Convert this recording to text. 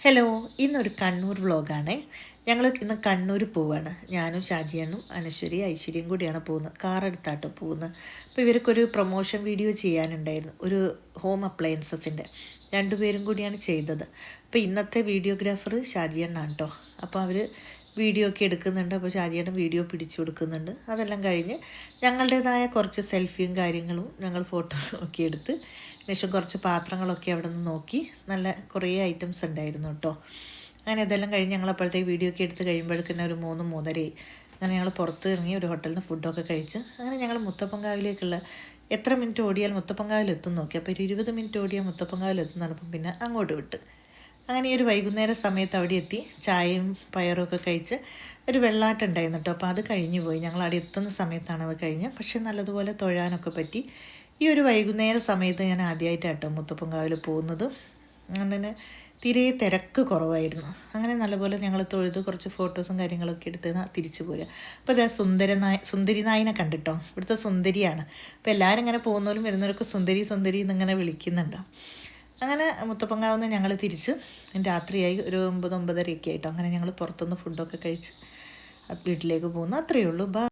Hello, ഇന്നൊരു കണ്ണൂർ വ്ളോഗാണ്. ഞങ്ങൾ ഇന്ന് കണ്ണൂർ പോവാണ്. ഞാനും ഷാജിയണ്ണും അനശ്വരി ഐശ്വര്യയും കൂടിയാണ് പോകുന്നത്. കാറെടുത്താട്ടോ പോകുന്നത്. അപ്പോൾ ഇവർക്കൊരു പ്രൊമോഷൻ വീഡിയോ ചെയ്യാനുണ്ടായിരുന്നു, ഒരു ഹോം അപ്ലയൻസസിൻ്റെ. രണ്ടുപേരും കൂടിയാണ് ചെയ്തത്. അപ്പോൾ ഇന്നത്തെ വീഡിയോഗ്രാഫർ ഷാജിയണ്ണാണ് കേട്ടോ. അപ്പോൾ അവർ വീഡിയോ ഒക്കെ എടുക്കുന്നുണ്ട്. അപ്പോൾ ഷാജിയണ്ണൻ വീഡിയോ പിടിച്ചു കൊടുക്കുന്നുണ്ട്. അതെല്ലാം കഴിഞ്ഞ് ഞങ്ങളുടേതായ കുറച്ച് സെൽഫിയും കാര്യങ്ങളും ഞങ്ങൾ ഫോട്ടോ ഒക്കെ എടുത്ത് ശേഷം കുറച്ച് പാത്രങ്ങളൊക്കെ അവിടെ നിന്ന് നോക്കി. നല്ല കുറേ ഐറ്റംസ് ഉണ്ടായിരുന്നു കേട്ടോ. അങ്ങനെ ഇതെല്ലാം കഴിഞ്ഞ് ഞങ്ങൾ അപ്പോഴത്തേക്ക് വീഡിയോ ഒക്കെ എടുത്ത് കഴിയുമ്പോഴേക്കും ഒരു 3-3:30. അങ്ങനെ ഞങ്ങൾ പുറത്ത് ഇറങ്ങി ഒരു ഹോട്ടലിൽ നിന്ന് ഫുഡൊക്കെ കഴിച്ച് അങ്ങനെ ഞങ്ങൾ മുത്തപ്പൻകാവിലേക്കുള്ള എത്ര മിനിറ്റ് ഓടിയാൽ മുത്തപ്പൻകാവിൽ എത്തും നോക്കി. അപ്പോൾ ഒരു 20 മിനിറ്റ് ഓടിയാൽ മുത്തപ്പൻകാവിൽ എത്തുന്നപ്പം പിന്നെ അങ്ങോട്ട് വിട്ട്. അങ്ങനെ ഒരു വൈകുന്നേര സമയത്ത് അവിടെ എത്തി ചായയും പയറും ഒക്കെ കഴിച്ച് ഒരു വെള്ളാട്ടം ഉണ്ടായിരുന്നു കേട്ടോ. അപ്പോൾ അത് കഴിഞ്ഞു പോയി. ഞങ്ങൾ അവിടെ എത്തുന്ന സമയത്താണ് അത് കഴിഞ്ഞ്. പക്ഷേ നല്ലതുപോലെ തൊഴാനൊക്കെ പറ്റി. ഈ ഒരു വൈകുന്നേര സമയത്ത് ഞാൻ ആദ്യമായിട്ടാട്ടോ മുത്തപ്പൻകാവിൽ പോകുന്നത്. അങ്ങനെ തീരെ തിരക്ക് കുറവായിരുന്നു. അങ്ങനെ നല്ലപോലെ ഞങ്ങൾ തൊഴുത് കുറച്ച് ഫോട്ടോസും കാര്യങ്ങളൊക്കെ എടുത്ത് തിരിച്ചു പോരുക. അപ്പോൾ ഇതാ സുന്ദരി നായിനെ കണ്ടിട്ടോ. ഇവിടുത്തെ സുന്ദരിയാണ്. അപ്പോൾ എല്ലാവരും ഇങ്ങനെ പോകുന്നവരും വരുന്നവരൊക്കെ സുന്ദരി സുന്ദരി എന്നിങ്ങനെ വിളിക്കുന്നുണ്ടോ. അങ്ങനെ മുത്തപ്പൻകാവിൽ നിന്ന് ഞങ്ങൾ തിരിച്ച് രാത്രിയായി ഒരു 9-9:30 ആയിട്ടോ. അങ്ങനെ ഞങ്ങൾ പുറത്തുനിന്ന് ഫുഡൊക്കെ കഴിച്ച് വീട്ടിലേക്ക് പോകുന്നു. അത്രയേ ഉള്ളൂ.